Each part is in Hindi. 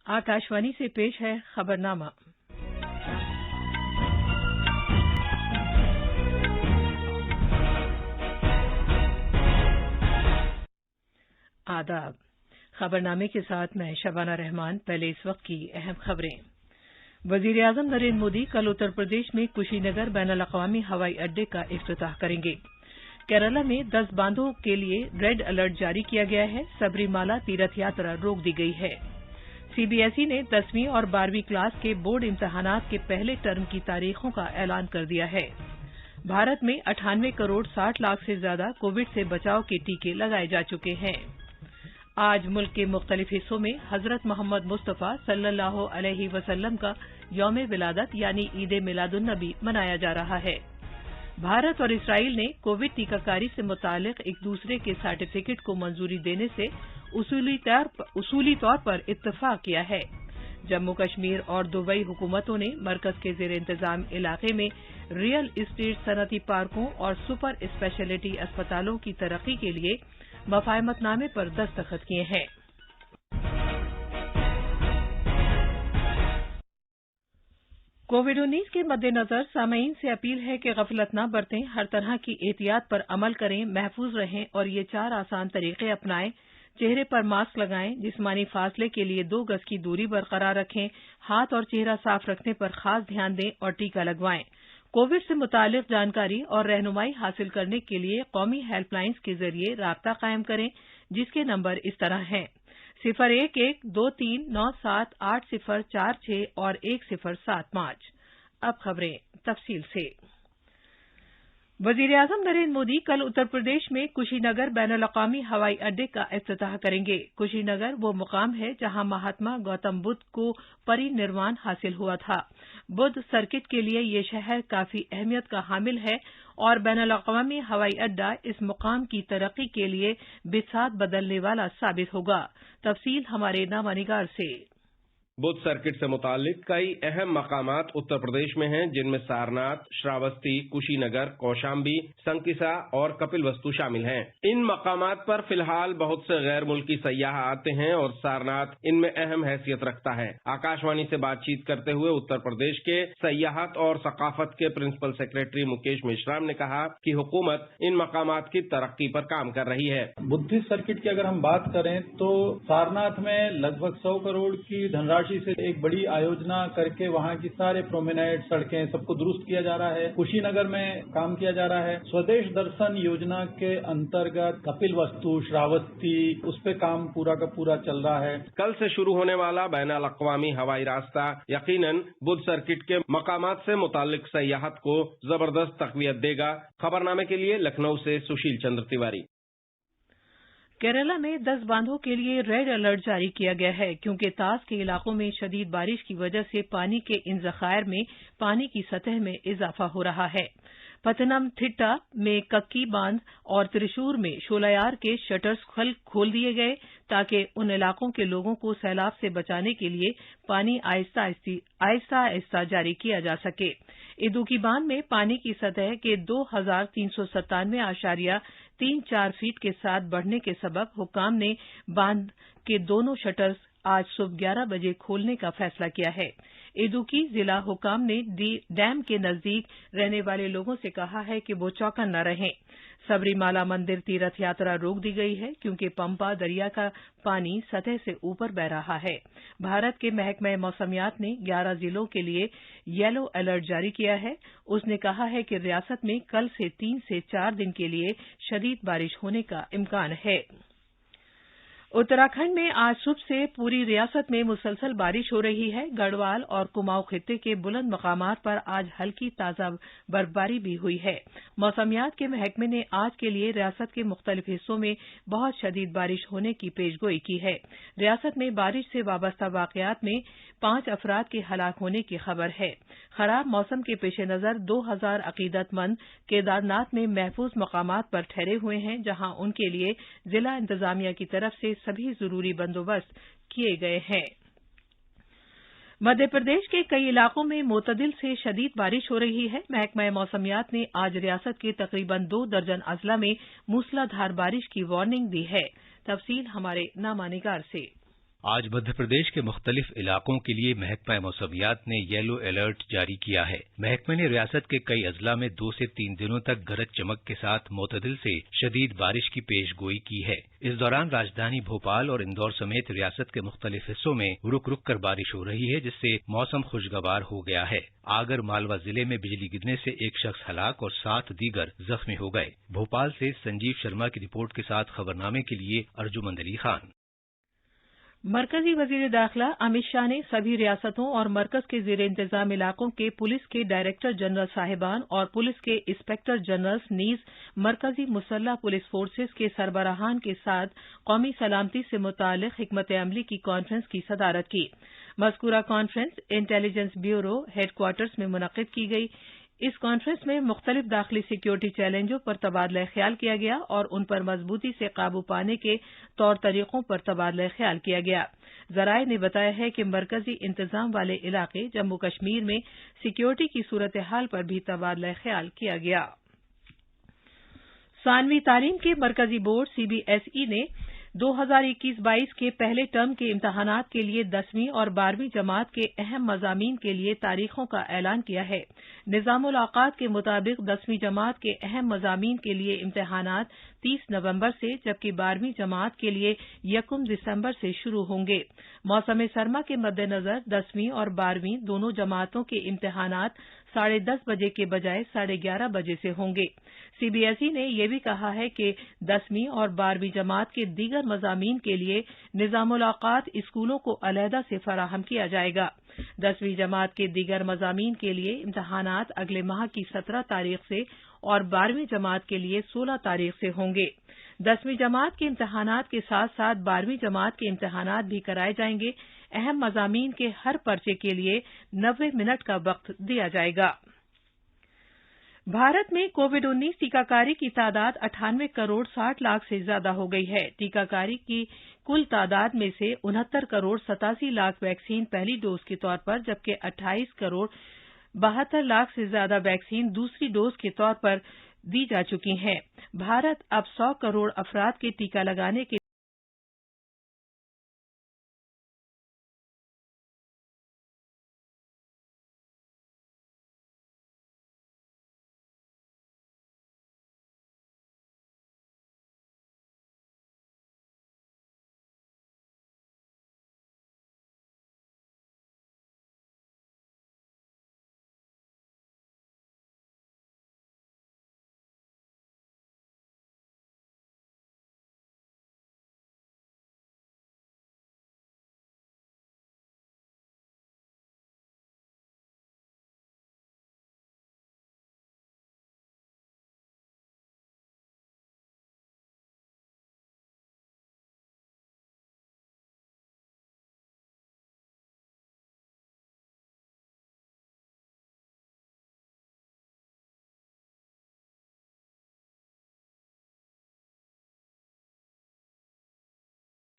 आकाशवाणी से पेश है खबरनामा। आदाब। खबरनामे के साथ मैं शबाना रहमान। पहले इस वक्त की अहम खबरें। वजीर-ए-आजम नरेंद्र मोदी कल उत्तर प्रदेश में कुशीनगर बैनुल-अक़वामी हवाई अड्डे का इफ्तिताह करेंगे। केरला में 10 बांधों के लिए रेड अलर्ट जारी किया गया है। सबरीमाला तीर्थ यात्रा रोक दी गई है। सीबीएसई ने 10वीं और 12वीं क्लास के बोर्ड इम्तिहानात के पहले टर्म की तारीखों का ऐलान कर दिया है। भारत में 98 करोड़ 60 लाख से ज्यादा कोविड से बचाव के टीके लगाए जा चुके हैं। आज मुल्क के मुख्तलिफ हिस्सों में हजरत मोहम्मद मुस्तफा सल्लल्लाहु अलैहि वसल्लम का यौम विलादत यानी ईद मिलादुन्नबी मनाया जा रहा है। भारत और इसराइल ने कोविड टीकाकारी से मुतालिक एक दूसरे के सर्टिफिकेट को मंजूरी देने से उसूली तौर पर इत्तफाक किया है। जम्मू कश्मीर और दुबई हुकूमतों ने मरकज के जेर इंतजाम इलाके में रियल इस्टेट सनती पार्कों और सुपर स्पेशलिटी अस्पतालों की तरक्की के लिए मफाहमतनामे पर दस्तखत किए हैं। कोविड-19 के मद्देनजर सामीन से अपील है कि गफलत न बरतें, हर तरह की एहतियात पर अमल करें, महफूज रहें और ये 4 आसान तरीके अपनाएं। चेहरे पर मास्क लगाएं, जिस्मानी फासले के लिए 2 गज की दूरी बरकरार रखें, हाथ और चेहरा साफ रखने पर खास ध्यान दें और टीका लगवाएं। कोविड से मुतालिक जानकारी और रहनुमाई हासिल करने के लिए कौमी हेल्पलाइंस के जरिए राब्ता कायम करें, जिसके नंबर इस तरह हैं 0112397804 और 1075। अब खबरें तफसील से। वजीर-ए-आजम नरेंद्र मोदी कल उत्तर प्रदेश में कुशीनगर बैनुल-अक़वामी हवाई अड्डे का इफ्तिताह करेंगे। कुशीनगर वो मुकाम है जहां महात्मा गौतम बुद्ध को परिनिर्वाण हासिल हुआ था। बुद्ध सर्किट के लिए ये शहर काफी अहमियत का हामिल है और बैनुल-अक़वामी हवाई अड्डा इस मुकाम की तरक्की के लिए बिसात बदलने वाला साबित होगा। तफसील हमारे नामानिगार से। बुद्ध सर्किट से मुतालिक कई अहम मकामात उत्तर प्रदेश में हैं, जिनमें सारनाथ, श्रावस्ती, कुशीनगर, कौशाम्बी, संकिसा और कपिलवस्तु शामिल हैं। इन मकामात पर फिलहाल बहुत से गैर मुल्की सयाह आते हैं और सारनाथ इनमें अहम हैसियत रखता है। आकाशवाणी से बातचीत करते हुए उत्तर प्रदेश के सयाहत और सकाफत के प्रिंसिपल सेक्रेटरी मुकेश मेश्राम ने कहा कि हुकूमत इन मकामात की तरक्की पर काम कर रही है। बुद्धिस्ट सर्किट की अगर हम बात करें तो सारनाथ में लगभग 100 करोड़ की धनराशि से एक बड़ी आयोजना करके वहां की सारे प्रोमेनेड सड़कें सबको दुरुस्त किया जा रहा है। कुशीनगर में काम किया जा रहा है। स्वदेश दर्शन योजना के अंतर्गत कपिलवस्तु, श्रावस्ती, उस पे काम पूरा का पूरा चल रहा है। कल से शुरू होने वाला बैनुल-अक़वामी हवाई रास्ता यकीनन बुद्ध सर्किट के मकामात से मुतालिक सयाहत को जबरदस्त तकवीत देगा। खबरनामे के लिए लखनऊ से सुशील चंद्र तिवारी। केरला में 10 बांधों के लिए रेड अलर्ट जारी किया गया है, क्योंकि तास के इलाकों में शदीद बारिश की वजह से पानी के इन जखायर में पानी की सतह में इजाफा हो रहा है। पथनमथिट्टा में कक्की बांध और त्रिशूर में शोलायार के शटर्स खोल दिए गए ताकि उन इलाकों के लोगों को सैलाब से बचाने के लिए पानी आहिस्ता आहिस्ता जारी किया जा सके। इदुकी बांध में पानी की सतह के 2397.34 फीट के साथ बढ़ने के सबब हुक्काम ने बांध के दोनों शटर्स आज सुबह 11 बजे खोलने का फैसला किया है। इदुकी जिला हुक्काम ने डैम के नजदीक रहने वाले लोगों से कहा है कि वो चौकन न रहें। सबरीमाला मंदिर तीर्थ यात्रा रोक दी गई है, क्योंकि पंपा दरिया का पानी सतह से ऊपर बह रहा है। भारत के महकमा मौसमियात ने 11 जिलों के लिए येलो अलर्ट जारी किया है। उसने कहा है कि रियासत में कल से 3 से 4 दिन के लिए शदीद बारिश होने का इम्कान है। उत्तराखंड में आज सुबह से पूरी रियासत में मुसलसल बारिश हो रही है। गढ़वाल और कुमाऊं खित्ते के बुलंद मकामात पर आज हल्की ताजा बर्फबारी भी हुई है। मौसमियात के महकमे ने आज के लिए रियासत के मुख्तलिफ हिस्सों में बहुत शदीद बारिश होने की पेशगोई की है। रियासत में बारिश से वाबस्ता वाकयात में 5 अफराद के हलाक होने की खबर है। खराब मौसम के पेश नजर 2000 अकीदतमंद केदारनाथ में महफूज मकामात पर ठहरे हुए हैं, जहां उनके लिए जिला इंतजामिया की तरफ से सभी जरूरी बंदोबस्त किए गए हैं। मध्य प्रदेश के कई इलाकों में मोतदिल से शदीद बारिश हो रही है। महकमा मौसमियात ने आज रियासत के तकरीबन 2 दर्जन अजला में मूसलाधार बारिश की वार्निंग दी है। तफसील हमारे नामानिगार से। आज मध्य प्रदेश के मुख्तलिफ इलाकों के लिए महकमा मौसमियात ने येलो अलर्ट जारी किया है। महकमे ने रियासत के कई अजला में 2 से 3 दिनों तक गरज चमक के साथ मोतदिल से शदीद बारिश की पेशगोई की है। इस दौरान राजधानी भोपाल और इंदौर समेत रियासत के मुख्तलिफ हिस्सों में रुक रुक कर बारिश हो रही है, जिससे मौसम खुशगवार हो गया है। आगर मालवा जिले में बिजली गिरने से एक शख्स हलाक और 7 दीगर जख्मी हो गए। भोपाल से संजीव शर्मा की रिपोर्ट के साथ खबरनामे के लिए अर्जुमंद अली खान। मरकजी वजीर दाखिला अमित शाह ने सभी रियासतों और मरकज के जेर इंतजाम इलाकों के पुलिस के डायरेक्टर जनरल साहिबान और पुलिस के इंस्पेक्टर जनरल्स नीज मरकजी मुसल्लह पुलिस फोर्सेज के सरबराहान के साथ कौमी सलामती से मुतालिक हिकमत अमली की कॉन्फ्रेंस की सदारत की। मज़कूरा कॉन्फ्रेंस इंटेलिजेंस ब्यूरो हेडक्वार्टर्स में मुनक़िद की गई। इस कॉन्फ्रेंस में मुख्तलिफ दाखिली सिक्योरिटी चैलेंजों पर तबादला ख्याल किया गया और उन पर मजबूती से काबू पाने के तौर तरीकों पर तबादला ख्याल किया गया। जराये ने बताया है कि मरकजी इंतजाम वाले इलाके जम्मू कश्मीर में सिक्योरिटी की सूरत हाल पर भी तबादला ख्याल किया गया। सानवी तालीम के मरकजी बोर्ड सीबीएसई ने 2021-22 के पहले टर्म के इम्तहानात के लिए 10वीं और 12वीं जमात के अहम मज़ामीन के लिए तारीखों का ऐलान किया है। निज़ामुल औक़ात के मुताबिक 10वीं जमात के अहम मज़ामीन के लिए इम्तहानात 30 नवंबर से, जबकि 12वीं जमात के लिए 1 दिसंबर से शुरू होंगे। मौसम सरमा के मद्देनजर 10वीं और 12वीं दोनों जमातों के इम्तहानात 10:30 बजे के बजाय 11:30 बजे से होंगे। सीबीएसई ने यह भी कहा है कि 10वीं और 12वीं जमात के दीगर मज़ामीन के लिए निज़ामुल औक़ात स्कूलों को अलहदा से फराहम किया जाएगा। 10वीं जमात के दीगर मज़ामीन के लिए इम्तहानात अगले माह की 17 तारीख से और 12वीं जमात के लिए 16 तारीख से होंगे। 10वीं जमात के इम्तहानात के साथ साथ 12वीं जमात के इम्तहानात भी कराए जाएंगे। अहम मज़ामीन के हर पर्चे के लिए 90 मिनट का वक्त दिया जाएगा। भारत में कोविड-19 टीकाकारी की तादाद 98 करोड़ 60 लाख से ज्यादा हो गई है। टीकाकारी की कुल तादाद में से 69 करोड़ 87 लाख वैक्सीन पहली डोज के तौर पर, जबकि 28 करोड़ 72 लाख से ज्यादा वैक्सीन दूसरी डोज के तौर पर दी जा चुकी हैं। भारत अब 100 करोड़ अफराद के टीका लगाने के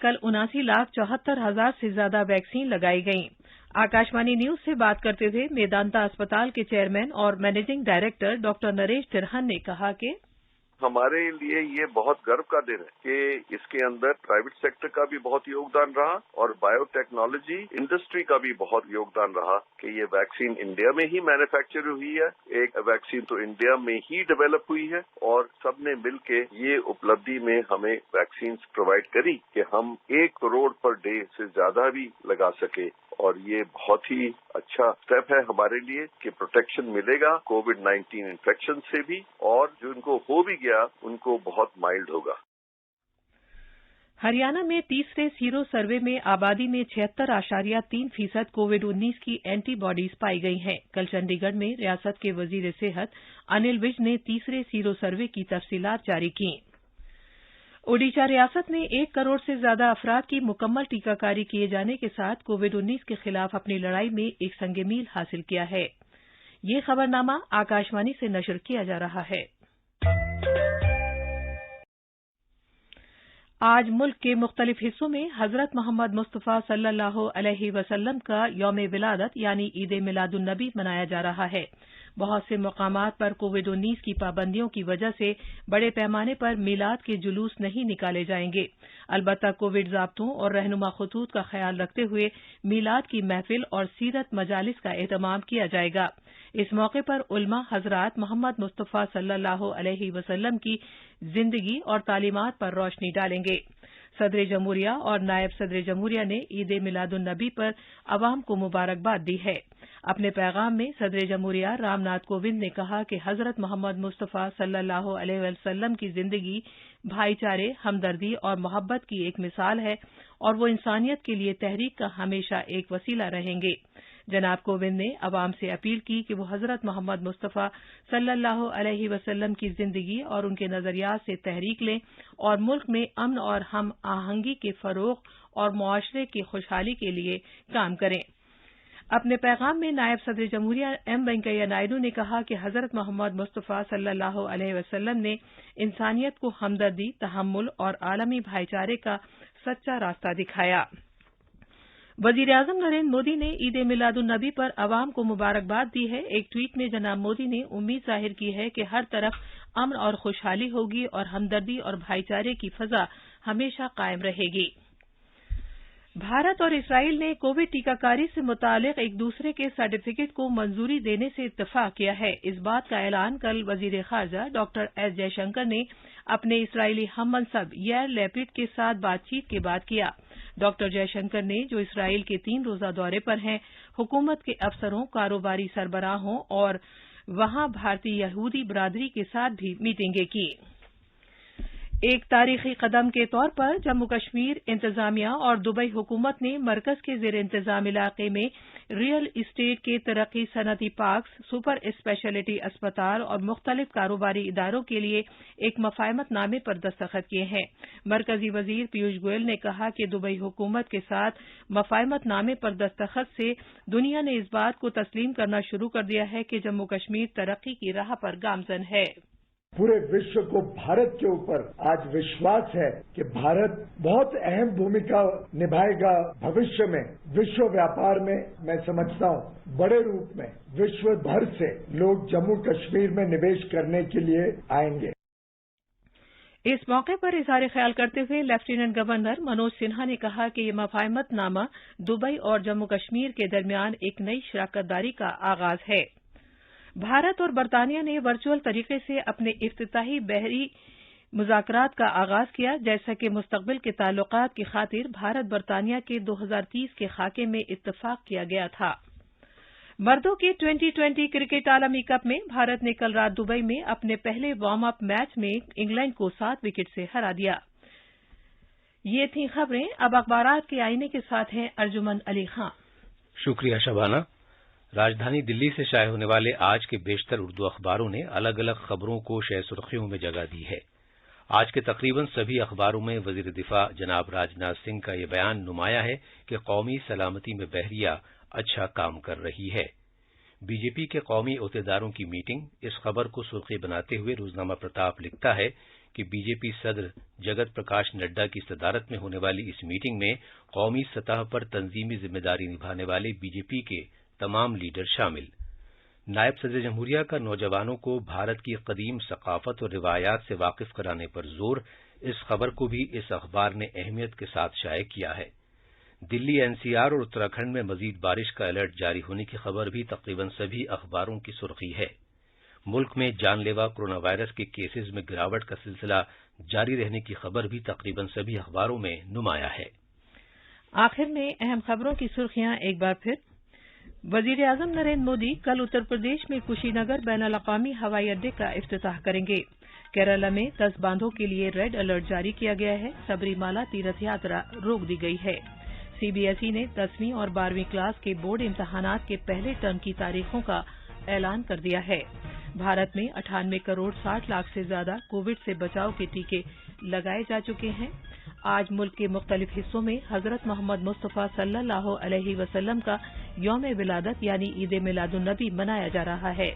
कल 79,74,000 से ज्यादा वैक्सीन लगाई गई। आकाशवाणी न्यूज से बात करते हुए मेदांता अस्पताल के चेयरमैन और मैनेजिंग डायरेक्टर डॉक्टर नरेश तिरहन ने कहा कि हमारे लिए ये बहुत गर्व का दिन है कि इसके अंदर प्राइवेट सेक्टर का भी बहुत योगदान रहा और बायोटेक्नोलॉजी इंडस्ट्री का भी बहुत योगदान रहा कि ये वैक्सीन इंडिया में ही मैन्युफैक्चर हुई है। एक वैक्सीन तो इंडिया में ही डेवलप हुई है और सबने मिलके ये उपलब्धि में हमें वैक्सीन प्रोवाइड करी कि हम 1 करोड़ पर डे से ज्यादा भी लगा सके। और ये बहुत ही अच्छा स्टेप है हमारे लिए कि प्रोटेक्शन मिलेगा कोविड-19 इन्फेक्शन से भी, और जो इनको हो भी गया उनको बहुत माइल्ड होगा। हरियाणा में तीसरे सीरो सर्वे में आबादी में 76.3% कोविड-19 की एंटीबॉडीज पाई गई हैं। कल चंडीगढ़ में रियासत के वजीर सेहत अनिल विज ने तीसरे सीरो सर्वे की तफसीलात जारी की। ओडिशा रियासत ने 1 करोड़ से ज्यादा अफराद की मुकम्मल टीकाकारी किए जाने के साथ कोविड-19 के खिलाफ अपनी लड़ाई में एक संग मील हासिल किया है। ये खबरनामा आकाशवाणी से नशर किया जा रहा है। आज मुल्क के मुख्तलिफ हिस्सों में हजरत मोहम्मद मुस्तफा सल्लल्लाहु अलैहि वसल्लम का यौम विलादत यानी ईद मिलादुन्नबी मनाया जा रहा है। बहुत से मकामात पर कोविड-19 की पाबंदियों की वजह से बड़े पैमाने पर मीलाद के जुलूस नहीं निकाले जाएंगे। अलबत्ता कोविड ज़ाब्तों और रहनुमा खतूत का ख्याल रखते हुए मीलाद की महफिल और सीरत मजालिस का एहतमाम किया जाएगा। इस मौके पर उलमा हजरात मोहम्मद मुस्तफ़ा सल्लल्लाहु अलैहि वसल्लम की जिंदगी और तालीमात पर रोशनी डालेंगे। सदर जमहूरिया और नायब सदर जमहूरिया ने ईद मिलादुन नबी पर अवाम को मुबारकबाद दी है। अपने पैगाम में सदर जमहूरिया रामनाथ कोविंद ने कहा कि हजरत मोहम्मद मुस्तफ़ा सल्लल्लाहु अलैहि वसल्लम की जिंदगी भाईचारे, हमदर्दी और मोहब्बत की एक मिसाल है और वो इंसानियत के लिए तहरीक का हमेशा एक वसीला रहेंगे। जनाब कोविंद ने अवाम से अपील की कि वो हजरत मोहम्मद मुस्तफ़ा सल्लल्लाहु अलैहि वसल्लम की जिंदगी और उनके नजरियात से तहरीक लें और मुल्क में अमन और हम आहंगी के फरोग और मुआशरे की खुशहाली के लिए काम करें। अपने पैगाम में नायब सदर जमहूरिया एम वेंकैया नायडू ने कहा कि हजरत मोहम्मद मुस्तफ़ा सल्लल्लाहु अलैहि वसल्लम ने इंसानियत को हमदर्दी, तहम्मुल और आलमी भाईचारे का सच्चा रास्ता दिखाया। वज़ीर-ए-आज़म नरेंद्र मोदी ने ईद मिलादुन नबी पर अवाम को मुबारकबाद दी है। एक ट्वीट में जनाब मोदी ने उम्मीद जाहिर की है कि हर तरफ अमन और खुशहाली होगी और हमदर्दी और भाईचारे की फजा हमेशा कायम रहेगी। भारत और इसराइल ने कोविड टीकाकारी से मुतालिक एक दूसरे के सर्टिफिकेट को मंजूरी देने से इत्तफाक किया है। इस बात का ऐलान कल वज़ीर ख़ारजा डॉक्टर एस जयशंकर ने अपने इसराइली हममनसब यार लैपिड के साथ बातचीत के बाद किया। डॉक्टर जयशंकर ने, जो इसराइल के 3 रोजा दौरे पर हैं, हुकूमत के अफसरों, कारोबारी सरबराहों और वहां भारतीय यहूदी बरादरी के साथ भी मीटिंगें की। एक तारीखी कदम के तौर पर जम्मू कश्मीर इंतजामिया और दुबई हुकूमत ने मरकज के ज़ेर इंतजाम इलाके में रियल इस्टेट के तरक्की सनती पार्क्स, सुपर स्पेशलिटी अस्पताल और मुख्तलिफ कारोबारी इदारों के लिए एक मफाहमतनामे पर दस्तखत किए हैं। मरकजी वजीर पीयूष गोयल ने कहा कि दुबई हुकूमत के साथ मफाहमतनामे पर दस्तखत से दुनिया ने इस बात को तस्लीम करना शुरू कर दिया है कि जम्मू कश्मीर तरक्की की राह पर गामजन है। पूरे विश्व को भारत के ऊपर आज विश्वास है कि भारत बहुत अहम भूमिका निभाएगा भविष्य में विश्व व्यापार में। मैं समझता हूं बड़े रूप में विश्व भर से लोग जम्मू कश्मीर में निवेश करने के लिए आएंगे। इस मौके पर इज़हार ख्याल करते हुए लेफ्टिनेंट गवर्नर मनोज सिन्हा ने कहा कि ये मफाहमतनामा दुबई और जम्मू कश्मीर के दरमियान एक नई शराकतदारी का आगाज है। भारत और बरतानिया ने वर्चुअल तरीके से अपने इफ्तिताही बहरी मुज़ाकरात का आगाज किया। जैसा कि मुस्तकबिल के ताल्लुकात की खातिर भारत बरतानिया के 2030 के खाके में इत्तफाक किया गया था। मर्दों के 2020 क्रिकेट आलमी कप में भारत ने कल रात दुबई में अपने पहले वार्म अप मैच में इंग्लैंड को 7 विकेट से हरा दिया। ये थी खबरें। अब अखबारात के आईने के साथ हैं अर्जुमन अली खां। शुक्रिया शबाना। राजधानी दिल्ली से शाये होने वाले आज के बेशतर उर्दू अखबारों ने अलग अलग खबरों को शह सुर्खियों में जगह दी है। आज के तकरीबन सभी अखबारों में वजीर दिफा जनाब राजनाथ सिंह का यह बयान नुमाया है कि कौमी सलामती में बहरिया अच्छा काम कर रही है। बीजेपी के कौमी ओहदेदारों की मीटिंग, इस खबर को सुर्खी बनाते हुए रोजनामा प्रताप लिखता है कि बीजेपी सदर जगत प्रकाश नड्डा की सदारत में होने वाली इस मीटिंग में कौमी सतह पर तंजीमी जिम्मेदारी निभाने वाले बीजेपी के तमाम लीडर शामिल। नायब सदर जमहूरिया का नौजवानों को भारत की कदीम सकाफत और रिवायात से वाकिफ कराने पर जोर, इस खबर को भी इस अखबार ने अहमियत के साथ शाये किया है। दिल्ली, एनसीआर और उत्तराखंड में मजीद बारिश का अलर्ट जारी होने की खबर भी तकरीबन सभी अखबारों की सुर्खी है। मुल्क में जानलेवा कोरोना वायरस के केसेज में गिरावट का सिलसिला जारी रहने की खबर भी तकरीबन सभी अखबारों में नुमाया है। आखिर में अहम खबरों की सुर्खियां एक बार फिर। वज़ीर-ए-आज़म नरेंद्र मोदी कल उत्तर प्रदेश में कुशीनगर बैनुल-अक़वामी हवाई अड्डे का इफ्तिताह करेंगे। केरला में 10 बांधों के लिए रेड अलर्ट जारी किया गया है। सबरीमाला तीर्थ यात्रा रोक दी गई है। सीबीएसई ने 10वीं और 12वीं क्लास के बोर्ड इम्तहानात के पहले टर्म की तारीखों का ऐलान कर दिया है। भारत में 98 करोड़ 60 लाख से ज्यादा कोविड से बचाव के टीके लगाए जा चुके हैं। आज मुल्क के मुख्तलिफ हिस्सों में हजरत मोहम्मद मुस्तफ़ा सल्लल्लाहु अलैहि वसल्लम का यौम विलादत यानी ईद मिलादुन नबी मनाया जा रहा है।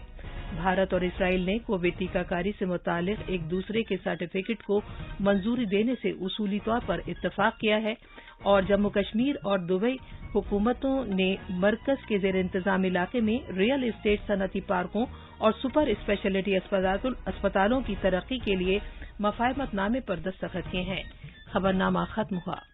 भारत और इसराइल ने कोविड टीकाकारी से मुतालिक एक दूसरे के सर्टिफिकेट को मंजूरी देने से उसूली तौर पर इत्तफाक किया है और जम्मू कश्मीर और दुबई हुकूमतों ने मरकज के जेर इंतजाम इलाके में रियल एस्टेट सनती पार्कों और सुपर स्पेशलिटी अस्पतालों की तरक्की के लिए मफाहमतनामे पर दस्तखत किए हैं। खबरनामा खत्म हुआ।